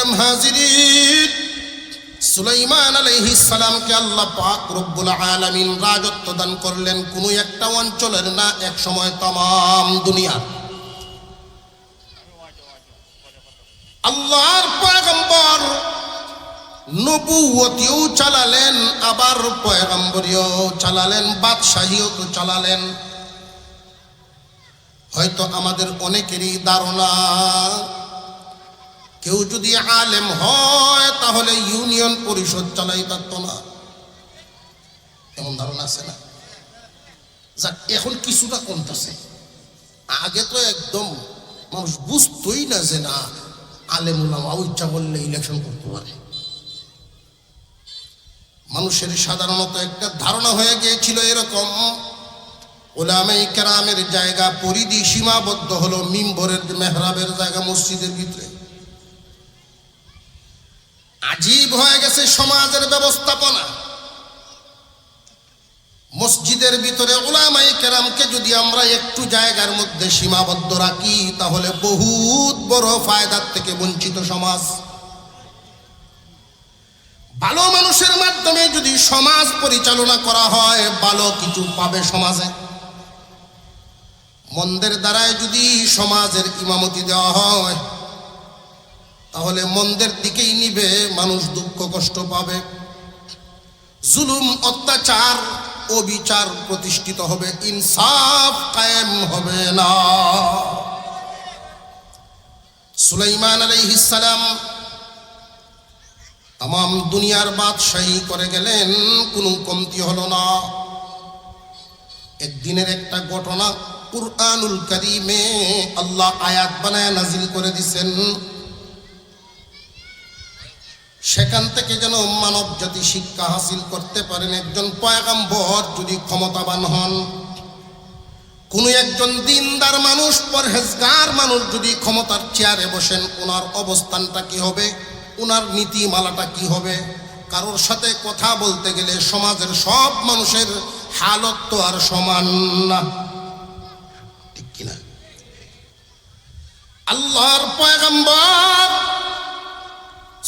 মুহতারাম হাজিরিন, সুলাইমান আলাইহিস সালামকে আল্লাহ পাক রব্বুল আলামিন রাজত্ব দান করলেন কোন একটা অঞ্চলের না, এক সময় तमाम দুনিয়া। আল্লাহর পয়গম্বর নবুয়তিও চালালেন, আবার পয়গম্বরিও চালালেন, বাদশাহীও তো চালালেন। হয়তো আমাদের অনেকেরই ধারণা কেউ যদি আলেম হয় তাহলে ইউনিয়ন পরিষদ চালাই পারত না, এমন ধারণা আছে না? যাক, এখন কিছুটা কমতেছে। আগে তো একদম মানুষ বুঝতোই না যে না আলেম উলামা ইচ্ছা করলে ইলেকশন করতে পারে। মানুষের সাধারণত একটা ধারণা হয়ে গিয়েছিল এরকম, উলামায়ে কেরামের জায়গা পরিধি সীমাবদ্ধ হলো মিম্বরের মেহরাবের জায়গা, মসজিদের ভিতরে। আজীব হয়ে গেছে সমাজের ব্যবস্থাপনা। মসজিদের ভিতরে উলামায়ে কেরামকে যদি আমরা একটু জায়গার মধ্যে সীমাবদ্ধ রাখি তাহলে বহুত বড় ফায়দার থেকে বঞ্চিত সমাজ। ভালো মানুষের মাধ্যমে যদি সমাজ পরিচালনা করা হয় ভালো কিছু পাবে সমাজে। মন্দের দ্বারায় যদি সমাজের ইমামতি দেওয়া হয় তাহলে মন্দের দিকেই নিবে, মানুষ দুঃখ কষ্ট পাবে, জুলুম অত্যাচার অবিচার প্রতিষ্ঠিত হবে, ইনসাফ কায়েম হবে না। সুলাইমান আলাইহিস সালাম तमाम দুনিয়ার বাদশাহী করে গেলেন, কোনো কমতি হলো না। একদিনের একটা ঘটনা কুরআনুল কারীমে আল্লাহ আয়াত বানায় নাজিল করে দিয়েছেন, সেখান থেকে যেন মানব জাতি শিক্ষা হাসিল করতে পারেন। একজন পয়গম্বর যদি ক্ষমতাবান হন, কোন একজন দিনদার মানুষ, পরহেজগার মানুষ যদি ক্ষমতার চেয়ারে বসেন, ওনার অবস্থানটা কি হবে, ওনার নীতিমালাটা কি হবে। কারোর সাথে কথা বলতে গেলে সমাজের সব মানুষের হালত তো আর সমান না, ঠিক কিনা? আল্লাহর পয়গম্বর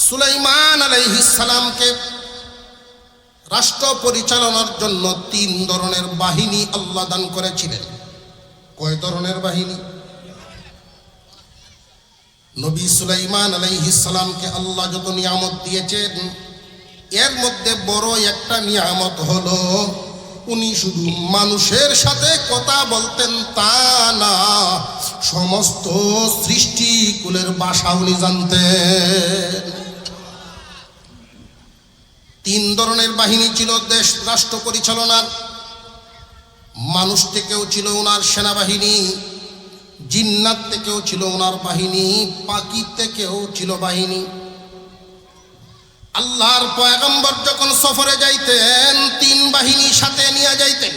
সুলাইমান আলাইহিস সালামকে রাষ্ট্র পরিচালনার জন্য 3 ধরনের বাহিনী আল্লাহ দান করেছিলেন। কয় ধরনের বাহিনী? নবী সুলাইমান আলাইহিস সালামকে আল্লাহ যত নিয়ামত দিয়েছেন এর মধ্যে বড় একটা নিয়ামত হলো উনি শুধু মানুষের সাথে কথা বলতেন তা না, সমস্ত সৃষ্টিকুলের ভাষা উনি জানতেন। 3 ধরনের বাহিনী ছিল দেশ রাষ্ট্র পরিচালনার। মানুষ থেকেও ছিল ওনার সেনাবাহিনী, জিন্নাত থেকেও ছিল ওনার বাহিনী, পাখি থেকেও ছিল বাহিনী। আল্লাহর পয়গম্বর যখন সফরে যাইতেন 3 বাহিনী সাথে নিয়ে যাইতেন।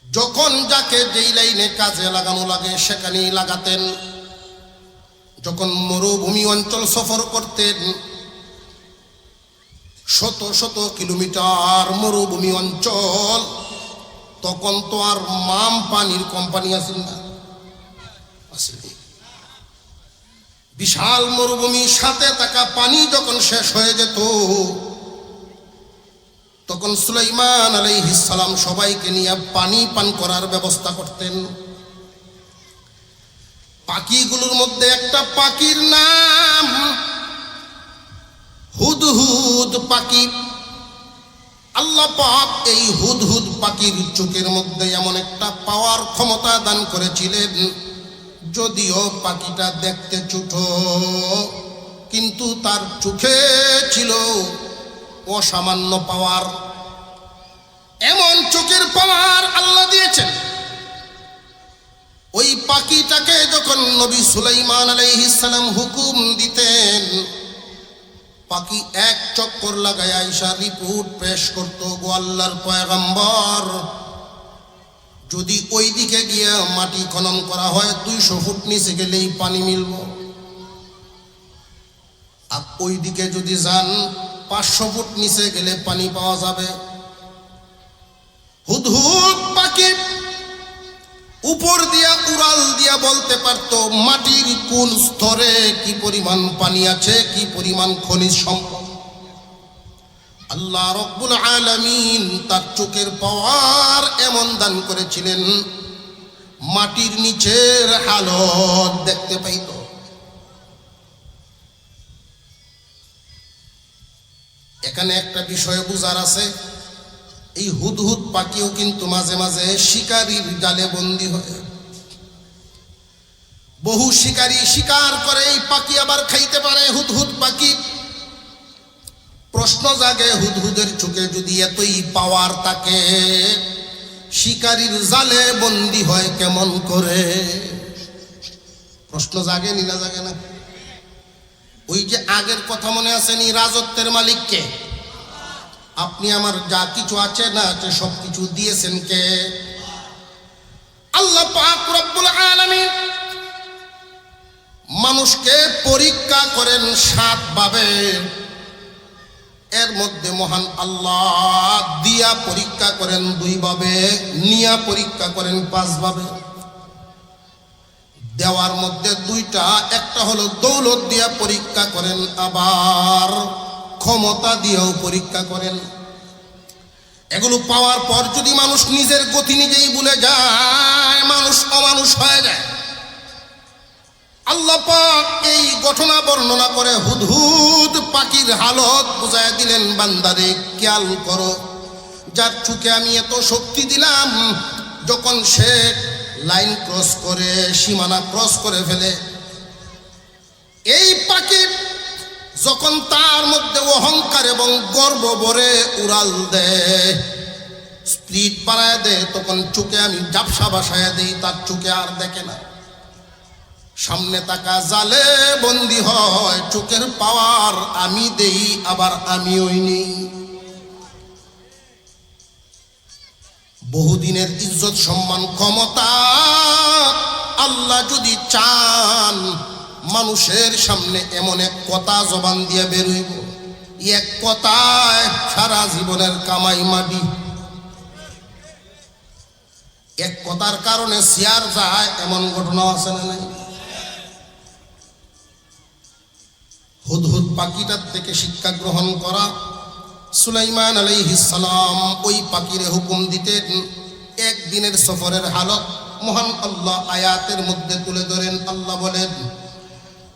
যখন যাকে যেই লাইনে কাজে লাগানো লাগে সেখানেই লাগাতেন। যখন মরুভূমি অঞ্চল সফর করতেন, শত শত কিলোমিটার মরুভূমি অঞ্চল, তখন তো আর মাম পানির কোম্পানি আসেন না, বিশাল মরুভূমির সাথে থাকা পানি যখন শেষ হয়ে যেত তখন সুলাইমান আলাইহিস সালাম সবাইকে নিয়ে পানি পান করার ব্যবস্থা করতেন। পাখিগুলোর মধ্যে একটা পাখির নাম হুদহুদ পাখি। আল্লাহ পাক এই হুদহুদ পাখির চোখের মধ্যে এমন একটা পাওয়ার ক্ষমতা দান করেছিলেন, যদিও পাখিটা দেখতে ছোট কিন্তু তার চোখে ছিল অসামান্য পাওয়ার। এমন চোখের পাওয়ার আল্লাহ দিয়েছেন। ওই পাখিটাকে যখন নবী সুলাইমান আলাইহিস সালাম হুকুম দিতেন, পাখি এক চক্কর লাগায় আইসা রিপোর্ট পেশ করত, গো আল্লাহর পয়গম্বর, যদি ওই দিকে গিয়ে মাটি খনন করা হয় 200 ফুট নিচে গেলেই পানি মিলব, আর ওই দিকে যদি যান 500 ফুট নিচে গেলে পানি পাওয়া যাবে। হুদহুদ পাখি উপর দিয়া উড়াল দিয়া বলতে পারতো মাটির কোন স্তরে কি পরিমাণ পানি আছে, কি পরিমাণ খনিজ সম্পদ। আল্লাহ রব্বুল আলামিন তার চোখের পাওয়ার এমন দান করেছিলেন, মাটির নিচের হালত দেখতে পাইত। এখানে একটা বিষয় বুঝার আছে, এই হুদহুদ পাখিও কিন্তু মাঝে মাঝে শিকারীর জালে বন্দী হয়। বহু শিকারী শিকার করে, এই পাখি আবার খাইতে পারে হুদহুদ পাখি। প্রশ্ন জাগে, হুদহুদের চোখে যদি এতই পাওয়ার থাকে, শিকারীর জালে বন্দী হয় কেমন করে? প্রশ্ন জাগে নি, না জাগে না? ওই যে আগের কথা মনে আছে নি, রাজত্বের মালিককে? আপনি আমার যা কিছু আছে না আছে সবকিছু দিয়েছেন কে? আল্লাহ পাক রব্বুল আলামিন মানুষকে পরীক্ষা করেন 7 ভাবে। এর মধ্যে মহান আল্লাহ দিয়া পরীক্ষা করেন 2 ভাবে, নিয়া পরীক্ষা করেন 5 ভাবে। দেওয়ার মধ্যে 2টা, একটা হলো দৌলত দিয়া পরীক্ষা করেন, আবার ক্ষমতা দিয়েও পরীক্ষা করেন। এগুলো পাওয়ার পর যদি মানুষ নিজের গতি নিজেই ভুলে যায়, মানুষ অমানুষ হয়ে যায়। আল্লাহ পাক এই ঘটনা বর্ণনা করে হুদহুদ পাখির হালত বুঝায় দিলেন, বান্দারে খেয়াল করো, যার চোখে আমি এত শক্তি দিলাম, যখন সে লাইন ক্রস করে, সীমানা ক্রস করে ফেলে, এই পাখি যখন তার মধ্যে অহংকার এবং গর্ব ভরে উড়াল দেয়, স্পিড বাড়ায় দেয়, তখন চোখে আমি ঝাপসা বাসায় দেই, তার চোখে আর দেখে না। সামনে তাকা জালে বন্দী হয়, চোখের পাওয়ার আমি দেই, আবার আমিই নেই। বহুদিনের ইজ্জত সম্মান ক্ষমতা আল্লাহ যদি চান, মানুষের সামনে এমন এক কথা জবান দিয়ে বেরোইব, এক কথায় সারা জীবনের কামাই মাটি। এক কথার কারণে শেয়ার যায়, এমন ঘটনা আছে না নাই? হুদহুদ পাখিটার থেকে শিক্ষা গ্রহণ করা। সুলাইমান আলাইহিস সালাম ওই পাখিরে হুকুম দিতেন, একদিনের সফরের হালত মহান আল্লাহ আয়াতের মধ্যে তুলে ধরেন। আল্লাহ বলেন,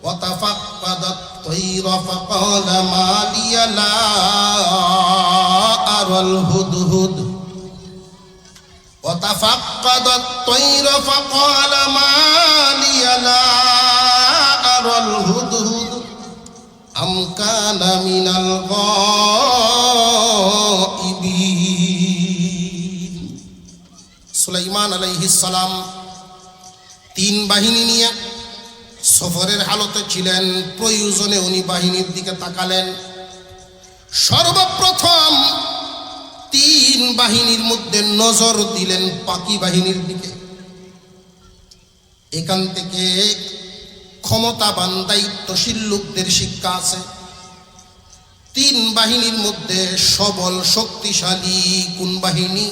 وَتَفَقَّدَ الطَّيْرَ فَقَالَ مَا لِيَ لَا أَرَى الْهُدْهُدَ وَتَفَقَّدَ الطَّيْرَ فَقَالَ مَا لِيَ لَا أَرَى الْهُدْهُدَ أَمْ كَانَ مِنَ الْغَائِبِينَ। সুলাইমান আলাইহিস সালাম 3 বাহিনী নিয়ে সফরের হালতে ছিলেন। প্রয়োজনে উনি বাহিনীর দিকে তাকালেন। সর্বপ্রথম 3 বাহিনীর মধ্যে নজর দিলেন পাখি বাহিনীর দিকে। এখান থেকে ক্ষমতাবান দায়িত্বশীল লোকদের শিক্ষা আছে। 3 বাহিনীর মধ্যে সবল শক্তিশালী কোন বাহিনী?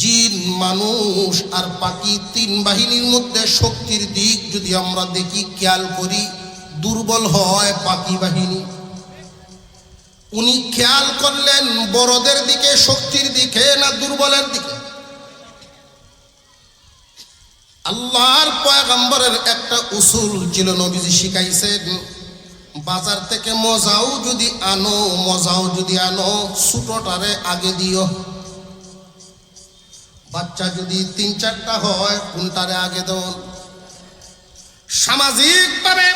জিন, মানুষ আর পাখি। 3 বাহিনীর মধ্যে শক্তির দিক যদি আমরা দেখি, খেয়াল করি, দুর্বল হয় পাখি বাহিনী। উনি খেয়াল করলেন বড়দের দিকে, শক্তির দিকে না দুর্বলের দিকে? আল্লাহর পয়গম্বরের একটা উসুল ছিল, নবীজি শিখাইছেন, বাজার থেকে মজাও যদি আনো, ছোটটারে আগে দিও। বাচ্চা যদি 3-4টা হয়, কোনটারে আগে দাও? সামাজিকভাবে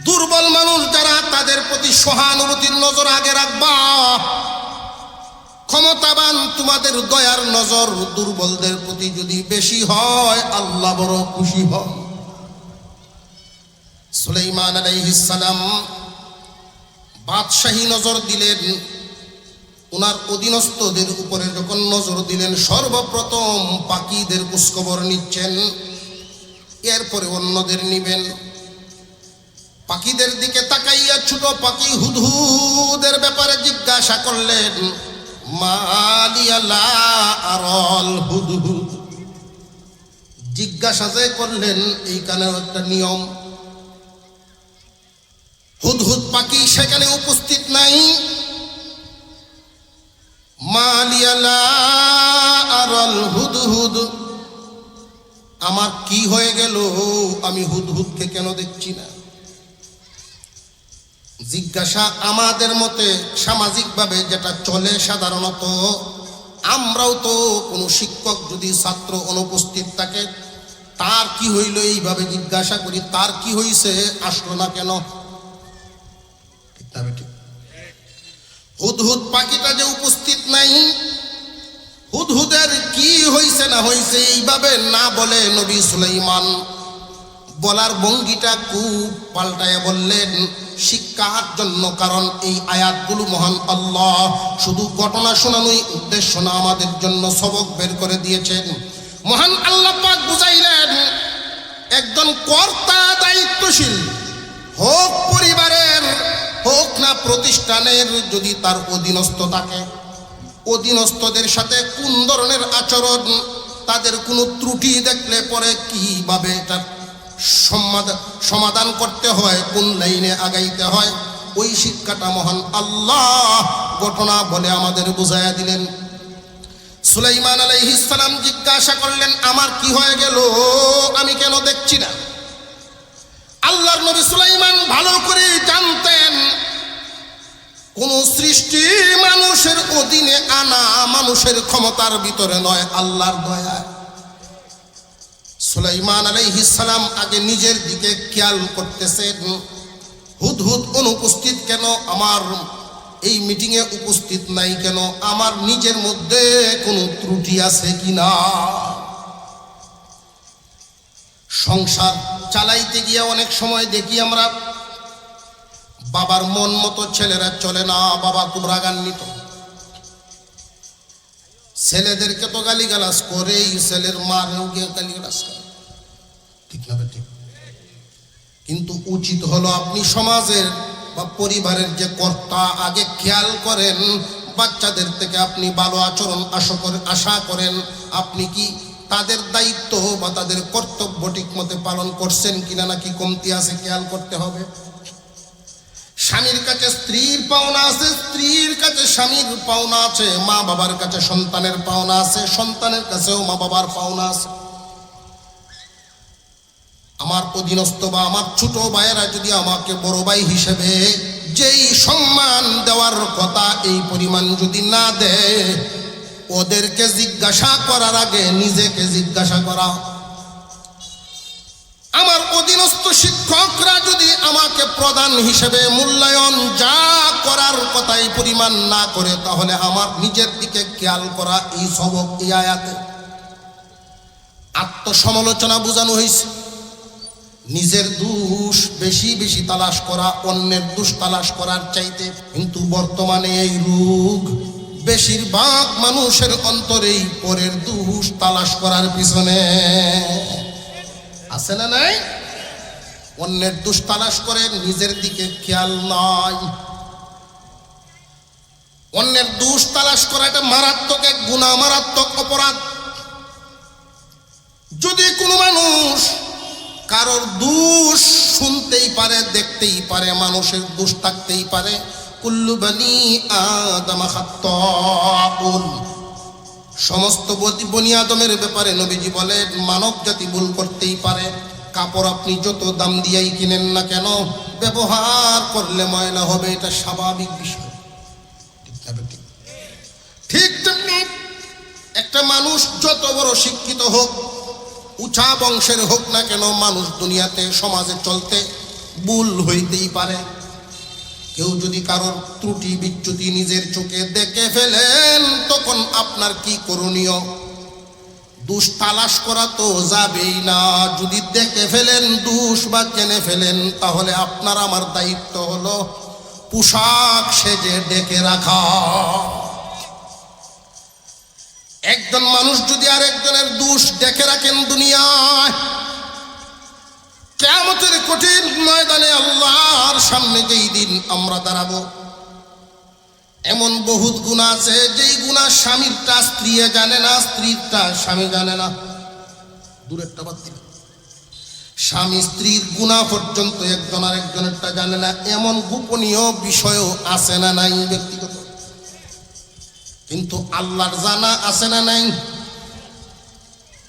দুর্বল মানুষ যারা, তাদের প্রতি সহানুভূতির নজর আগে রাখবা। ক্ষমতাবান তোমাদের দয়ার নজর দুর্বলদের প্রতি যদি বেশি হয়, আল্লাহ বড় খুশি হন। সুলাইমান আলাইহিস সালাম বাদশাহী নজর দিলেন। ওনার অধীনস্থদের উপরে যখন নজর দিলেন, সর্বপ্রথম পাখিদের খোঁজখবর নিচ্ছেন, এরপরে অন্যদের নিবেন। পাখিদের দিকে তাকাইয়া ছোট পাখি হুদহুদের ব্যাপারে জিজ্ঞাসা করলেন, মা লিয়া লা আরাল হুদহুদ, জিজ্ঞাসা যে করলেন এইখানেও একটা নিয়ম, হুদহুদ পাখি সেখানে উপস্থিত নাই। মালিয়া লা আরাল হুদহুদ, আমার কি হয়ে গেল, আমি হুদহুদকে কেন দেখছি না? জিজ্ঞাসা আমাদের মতে সামাজিকভাবে যেটা চলে সাধারণত, আমরাও তো কোনো শিক্ষক যদি ছাত্র অনুপস্থিত থাকে, তার কি হইল এইভাবে জিজ্ঞাসা করি, তার কি হইছে, আসলো না কেন? ঠিক না বেঠিক? হুদহুদ পাখিটা যে উপস্থিত নাই, হুদহুদের কি হইছে না হইছে এইভাবে না বলে নবী সুলাইমান বলার ভঙ্গিটা খুব পাল্টায় বললেন শিক্ষার জন্য। কারণ এই আয়াতগুলো মহান আল্লাহ শুধু ঘটনা শোনানোই উদ্দেশ্য না, আমাদের জন্য সবক বের করে দিয়েছেন। মহান আল্লাহ পাক বুঝাইলেন, একজন কর্তা দায়িত্বশীল হোক পরিবারের হোক না প্রতিষ্ঠানের, যদি তার অধীনস্থ থাকে, অধীনস্থদের সাথে কোন ধরনের আচরণ, তাদের কোনো ত্রুটি দেখলে পরে কিভাবে এটা সমাধান করতে হয়, কোন লাইনে আগাইতে হয়, ওই শিক্ষাটা মহান আল্লাহ ঘটনা বলে আমাদের বুঝাইয়া দিলেন। সুলাইমান আলাইহিস সালাম জিজ্ঞাসা করলেন, আমার কি হয়ে গেল, আমি কেন দেখছি না? আল্লাহর নবী সুলাইমান ভালো করে জানতেন, কোন সৃষ্টি মানুষের অধীনে আনা মানুষের ক্ষমতার ভিতরে নয়, আল্লাহর দয়া। সুলাইমান আলাইহিস সালাম আগে নিজের দিকে খেয়াল করতেছেন, হুদহুদ অনুপস্থিত কেন, আমার এই মিটিংয়ে উপস্থিত নাই কেন, আমার নিজের মধ্যে কোনো ত্রুটি আছে কিনা। সংসার চালাইতে গিয়ে অনেক সময় দেখি আমরা, বাবার মন মতো ছেলেরা চলে না, বাবা খুব রাগান্বিত, ছেলেদেরকে তো গালিগালাজ করে, ছেলের মারেও গিয়ে গালিগালাজ করে, ঠিক না ঠিক? কিন্তু উচিত হলো আপনি সমাজের বা পরিবারের যে কর্তা, আগে খেয়াল করেন বাচ্চাদের থেকে আপনি ভালো আচরণ আশা করেন, আপনি কি তাদের দায়িত্ব বা তাদের কর্তব্য ঠিক মতো পালন করছেন কিনা, নাকি কমতি আছে, খেয়াল করতে হবে। স্বামীর কাছে স্ত্রীর পাওনা আছে, স্ত্রীর কাছে স্বামীর পাওনা আছে, মা বাবার কাছে সন্তানের পাওনা আছে, সন্তানের কাছেও মা বাবার পাওনা আছে। আমার অধীনস্থ বা আমার ছোট ভাইয়েরা যদি আমাকে বড় ভাই হিসেবে যেই সম্মান দেওয়ার কথা এই পরিমাণ যদি না দেয়, ওদেরকে জিজ্ঞাসা করার আগে নিজেকে জিজ্ঞাসা করা। আমার অধীনস্থ শিক্ষকরা যদি আমাকে প্রধান হিসেবে মূল্যায়ন যা করার কথা এই পরিমাণ না করে, তাহলে আমার নিজের দিকে খেয়াল করা। এই সবক এই আয়াতে আত্মসমালোচনা বোঝানো হয়েছে, নিজের দোষ বেশি বেশি তালাশ করা অন্যের দোষ তালাশ করার চাইতে। কিন্তু বর্তমানে এই রোগ বেশিরভাগ মানুষের অন্তরেই পরের দোষ তালাশ করার পিছনে আছে না নাই? অন্যের দোষ তালাশ করে, নিজের দিকে খেয়াল নাই। অন্যের দোষ তালাশ করা এটা মারাত্মক এক গুনাহ, মারাত্মক অপরাধ। যদি কোনো মানুষ কারোর দোষ শুনতেই পারে, দেখতেই পারে, মানুষের দোষ থাকতেই পারে, কুল্লু বানি আদম খাত্তাউন, সমস্ত বনি আদমের ব্যাপারে নবীজি বলেন মানব জাতি ভুল করতেই পারে। কাপড় আপনি যত দাম দিয়েই কিনেন না কেন, ব্যবহার করলে ময়লা হবে, এটা স্বাভাবিক বিষয়, ঠিক তেমনি একটা মানুষ যত বড় শিক্ষিত হোক, উঁচা বংশের হোক না কেন, মানুষ দুনিয়াতে সমাজে চলতে ভুল হইতেই পারে। কেউ যদি কারোর ত্রুটি বিচ্যুতি নিজের চোখে দেখে ফেলেন, তখন আপনার কি করণীয়? দোষ তালাশ করা তো যাবেই না। যদি দেখে ফেলেন দোষ বা জেনে ফেলেন, তাহলে আপনার আমার দায়িত্ব হলো পোশাক সেজে ডেকে রাখা। একজন মানুষ যদি আরেকজনের দোষ দেখে রাখেন দুনিয়ায়, কিয়ামতের কঠিন ময়দানে আল্লাহর সামনে যেই দিন আমরা দাঁড়াবো, এমন বহুত গুনাহ আছে যেই গুনাহ স্বামীরটা স্ত্রী জানে না, স্ত্রীরটা স্বামী জানে না। দূরেরটা বাদ দিলাম, স্বামী স্ত্রীর গুনাহ পর্যন্ত একজন আরেকজনেরটা জানে না, এমন গোপনীয় বিষয়ও আছে না নাই ব্যক্তিগত? কিন্তু আল্লাহর জানা আছে না নাই?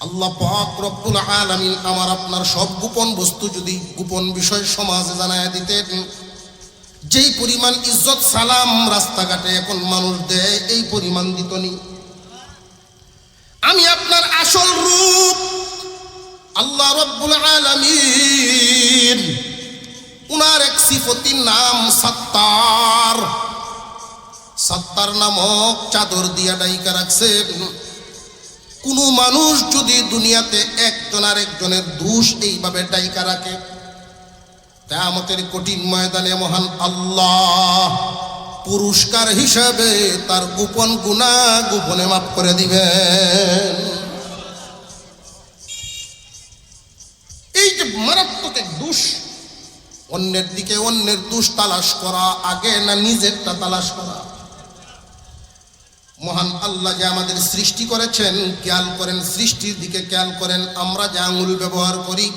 আল্লাহ পাক রব্বুল আলামিন আমার আপনার সব গোপন বস্তু যদি গোপন বিষয় সমাজে জানায় দিতেন, যেই পরিমাণ ইজ্জত সালাম রাস্তাঘাটে এখন মানুষ দেয় এই পরিমাণ দিত নি। আমি আপনার আসল রূপ আল্লাহ রব্বুল আলামিন, উনার এক সিফতির নাম সত্তার। সত্তার নামক চাদর দিয়া ডাইকা রাখছেন। কোন মানুষ যদি দুনিয়াতে একজন আরেকজনের দোষ এইভাবে ডাইকা রাখে, কিয়ামতের কঠিন ময়দানে মহান আল্লাহ পুরস্কার হিসাবে তার গোপন গুনাহ গোপনে মাফ করে দিবেন। এই যে মারাত্মক এক দোষ, অন্যের দিকে অন্যের দোষ তালাশ করা আগে না নিজেরটা তালাশ করা? মহান আল্লাহ যে আমাদের সৃষ্টি করেছেন, খেয়াল করেন, সৃষ্টির দিকে খেয়াল করেন। আমরা যে আঙুল ব্যবহার করি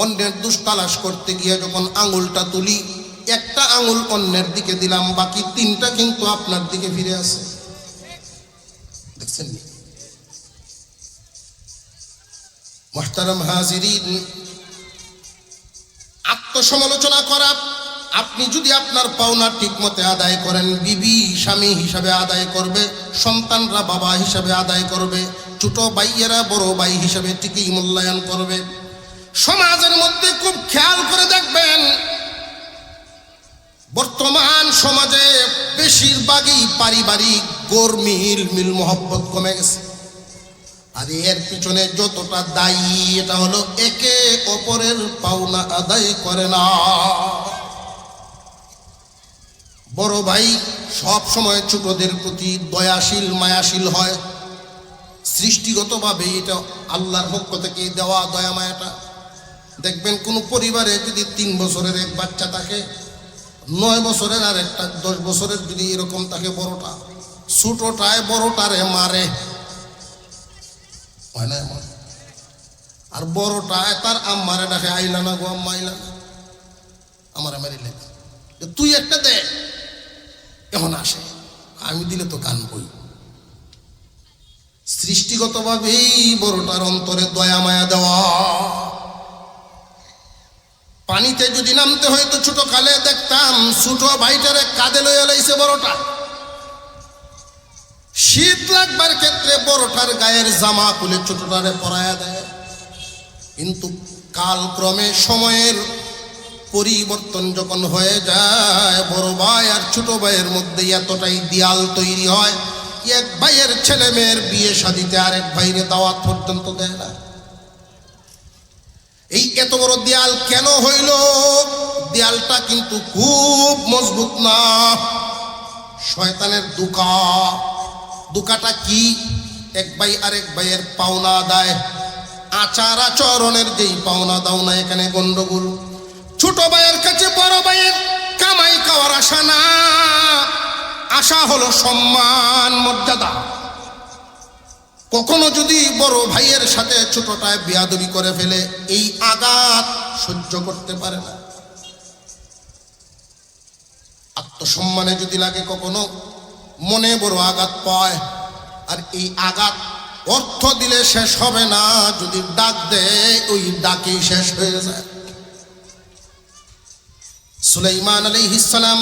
অন্যের দোষ তালাশ করতে গিয়ে যখন আঙুলটা তুলি, একটা আঙুল অন্যের দিকে দিলাম, বাকি তিনটা কিন্তু আপনার দিকে ফিরে আসে। দেখছেন? মুহতারাম হাজিরিন, আত্মসমালোচনা করা, আপনি যদি আপনার পাওনা ঠিক মতে আদায় করেন, বিবি স্বামী হিসাবে আদায় করবে, সন্তানরা বাবা হিসাবে আদায় করবে, ছোট ভাইয়েরা বড় ভাই হিসাবে ঠিকই মূল্যায়ন করবে। সমাজের মধ্যে খুব খেয়াল করে দেখবেন, বর্তমান সমাজে বেশিরভাগই পারিবারিক গরমিল মিল মোহব্বত কমে গেছে। আর এর পিছনে যতটা দায়ী, এটা হলো একে অপরের পাওনা আদায় করে না। বড় ভাই সব সময় ছোটদের প্রতি দয়াশীল মায়াশীল হয়, সৃষ্টিগতভাবে এটা আল্লাহর পক্ষ থেকে দেওয়া দয়া মায়াটা। দেখবেন কোন পরিবারে যদি 3 বছরের এক বাচ্চা থাকে, 9 বছরের আর একটা 10 বছরের যদি এরকম থাকে, বড়টা ছোটটায় বড়টারে মারে, হয় না এমন? আর বড়টায় তার আম্মারে ডাকে, আইলা না গো আম্মা, আইলা না, আমারে মারিলে, তুই একটা দে। এখন আসে, আমি দিলে তো কানবই। সৃষ্টিগতভাবেই বড়টার অন্তরে দয়া মায়া দেওয়া। পানিতে যদি নামতে হয়তো ছোট কালে দেখতাম ছোট ভাইটারে কাঁধে লইয়া লাইছে বড়টা। শীত লাগবার ক্ষেত্রে বড়টার গায়ের জামা খুলে ছোটটারে পরায়া দেয়। কিন্তু কালক্রমে সময়ের পরিবর্তন যখন হয়ে যায়, বড় ভাই আর ছোট ভাইয়ের মধ্যে এতটাই দেয়াল তৈরি হয়, এক ভাইয়ের ছেলে মেয়ের বিয়ে শাদিতে আরেক ভাইরে দাওয়াত পর্যন্ত দেয় না। এই এত বড় দেয়াল কেন হইল? দেয়ালটা কিন্তু খুব মজবুত না, শয়তানের দুকা। দুকাটা কি? এক ভাই আরেক ভাইয়ের পাওনা আদায়, আচার আচরণের যেই পাওনা দাও না, এখানে গন্ডগোল। ছোট ভাইয়ের কাছে বড় ভাইয়ের কামাই খাওয়ার আশা না, আশা হলো সম্মান মর্যাদা। কখনো যদি বড় ভাইয়ের সাথে ছোটটায় বেয়াদবি করে ফেলে, এই আঘাত সহ্য করতে পারে না। আত্মসম্মানে যদি লাগে কখনো, মনে বড় আঘাত পায়। আর এই আঘাত অর্থ দিলে শেষ হবে না, যদি ডাক দেয় ওই ডাকেই শেষ হয়ে যায়। সুলাইমান আলাইহিস সালাম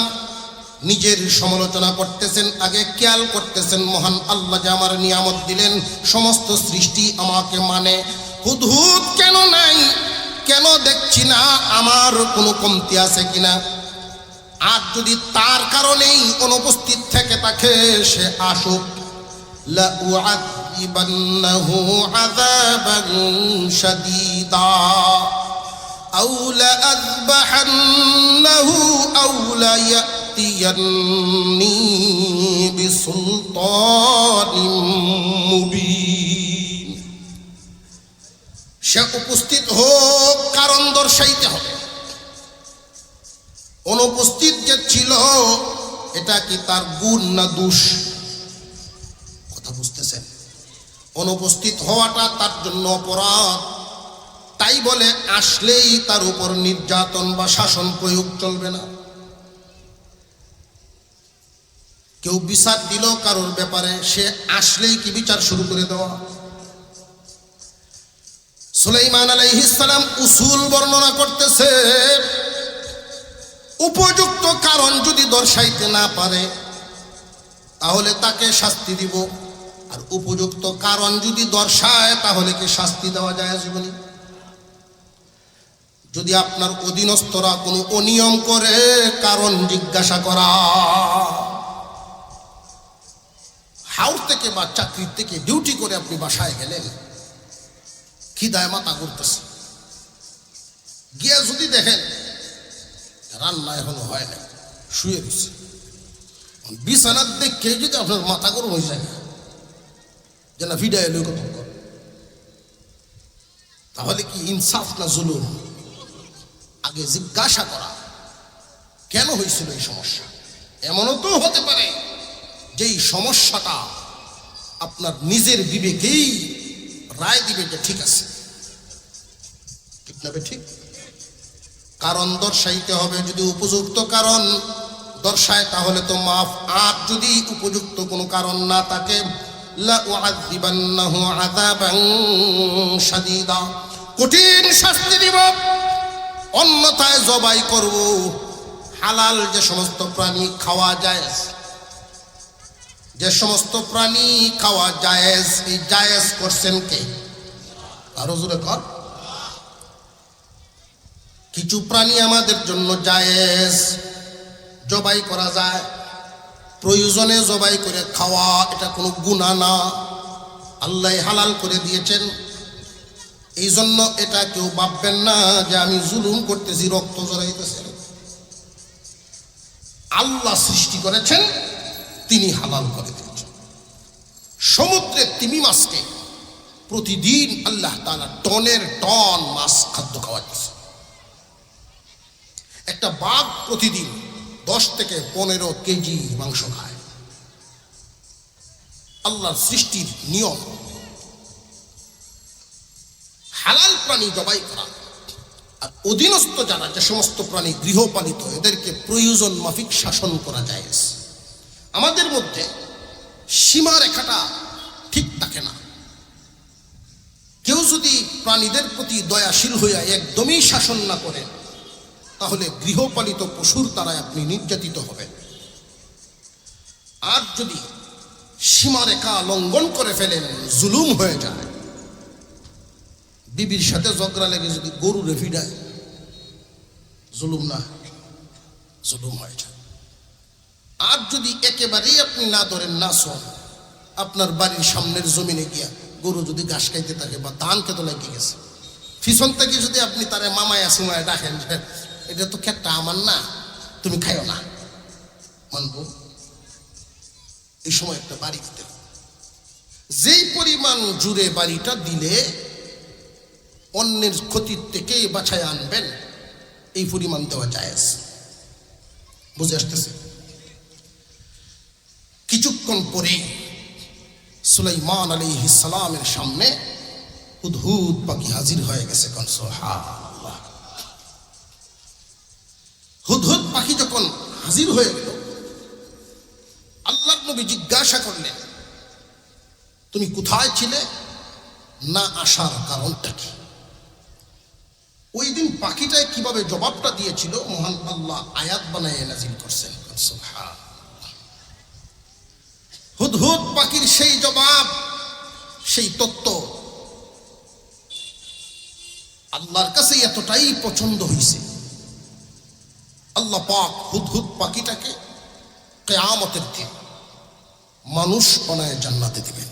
নিজের সমালোচনা করতেছেন, আগে খেয়াল করতেছেন মহান আল্লাহ যে আমার নিয়ামত দিলেন, সমস্ত সৃষ্টি আমাকে মানে, হুদহুদ কেন নাই, কেন দেখছি না, আমার কোনো কমতি আছে কিনা। আর যদি তার কারণেই অনুপস্থিত থেকে থাকে, সে আসুক। লা উআযিবান্নাহু আযাবান শাদীদা আও লা আযবাহান্নাহু আও লা ইয়াতিয়ান্নি বিসুলতানিম মুবিন। সে উপস্থিত হোক, কারণ দর্শাইতে হবে। অনুপস্থিত যে ছিল, এটা কি তার গুণ না দোষ? কথা বুঝতেছেন? অনুপস্থিত হওয়াটা তার জন্য অপরাধ, তাই বলে আসলেই তার উপর নির্যাতন বা শাসন প্রয়োগ চলবে না। কেউ বিচার দিল কারোর ব্যাপারে, সে আসলেই কি বিচার শুরু করে দেওয়া? সুলাইমান আলাইহিস সালাম উসুল বর্ণনা করতেছে, উপযুক্ত কারণ যদি দর্শাইতে না পারে তাহলে তাকে শাস্তি দিব, আর উপযুক্ত কারণ যদি দর্শায় তাহলে কি শাস্তি দেওয়া যায় জীবনী? যদি আপনার অধীনস্থরা কোনো অনিয়ম করে, কারণ জিজ্ঞাসা করা। হাউস থেকে বা চাকরির থেকে ডিউটি করে আপনি বাসায় গেলেন, খিদায় মাথা ঘুরতেছে, গিয়ে যদি দেখেন রান্না এখনো হয় না, শুয়ে রয়েছে, বিছানার দেখে যদি আপনার মাথা গরম হয়ে যায় যে না ভিডা এলো কত, তাহলে কি ইনসাফ না জুলুম? আগে জিজ্ঞাসা করা কেন হয়েছিল এই সমস্যা। এমনও তো হতে পারে যে এই সমস্যাটা আপনার নিজের বিবেকেই রায় দিবে যে ঠিক আছে, ঠিক না? ঠিক কারণ দর্শাইতে হবে। যদি উপযুক্ত কারণ দর্শায় তাহলে তো মাফ, আর যদি উপযুক্ত কোনো কারণ না থাকে, লা উআযিবান্নাহু আযাবান শাদীদা, কঠিন শাস্তি দিব, অন্যথায় জবাই করব। হালাল যে সমস্ত প্রাণী খাওয়া জায়েজ, যে সমস্ত প্রাণী খাওয়া জায়েজ, এই জায়েজ করছেন কে? আরো জোরে কর। কিছু প্রাণী আমাদের জন্য জায়েজ, জবাই করা যায়, প্রয়োজনে জবাই করে খাওয়া, এটা কোনো গুনাহ না, আল্লাহ হালাল করে দিয়েছেন। এই জন্য এটা কেউ ভাববেন না যে আমি জুলুম করতেছি, রক্ত জড়াইতেছে। আল্লাহ সৃষ্টি করেছেন, তিনি হালাল করে দিয়েছেন। সমুদ্রের তিমি মাছকে প্রতিদিন আল্লাহ তাআলা টনের টন মাছ খাদ্য খাওয়াচ্ছে। একটা বাঘ প্রতিদিন 10 থেকে 15 কেজি মাংস খায়। আল্লাহর সৃষ্টির নিয়ম। হালাল প্রাণী জবাই করা, আর অধীনস্থ যারা, যে সমস্ত প্রাণী গৃহপালিত, এদেরকে প্রয়োজন মাফিক শাসন করা যায়। আমাদের মধ্যে সীমারেখাটা ঠিক থাকে না। কেউ যদি প্রাণীদের প্রতি দয়াশীল হইয়া একদমই শাসন না করে, তাহলে গৃহপালিত পশুর দ্বারাই আপনি নির্যাতিত হবেন। আর যদি সীমারেখা লঙ্ঘন করে ফেলেন, জুলুম হয়ে যায়। বিবির সাথে ঝগড়া লেগে যদি গরু রেফি দেয়, জুলুম না? জুলুম হয়ে যায়। আর যদি একেবারেই আপনি না ধরেন, না শোন, আপনার বাড়ির সামনের জমিনে গিয়া গরু যদি ঘাস খাইতে থাকে বা ধান খেতে লাগিয়ে গেছে, পিছন থেকে যদি আপনি তারে মামায়া সুমায় ডাকেন, এটা তো ক্ষেতটা আমার না, তুমি খাইও না, মানবো? এই সময় একটা বাড়ি দিতে হবে। যেই পরিমাণ জুড়ে বাড়িটা দিলে অন্যের ক্ষতির থেকে বাছায় আনবেন, এই পরিমাণ দেওয়া জায়েজ। বুঝে আসতেছে? কিছুক্ষণ পরে সুলাইমান আলাইহিস সালামের সামনে হুদহুদ পাখি হাজির হয়ে গেছে। সুবহানাল্লাহ। হুদহুদ পাখি যখন হাজির হয়ে গেল, আল্লাহর নবী জিজ্ঞাসা করলেন, তুমি কোথায় ছিলে, না আসার কারণটা কি? ওই দিন পাখিটায় কিভাবে জবাবটা দিয়েছিল, মহান আল্লাহ আয়াত বানায় নাজিল করছেন। সুবহানাল্লাহ। হুদহুদ পাখির সেই জবাব, সেই তত্ত্ব আল্লাহর কাছে এতটাই পছন্দ হয়েছে, আল্লাহ পাক হুদহুদ পাখিটাকে কিয়ামতের দিন মানুষ বানায় জান্নাতে দিবেন।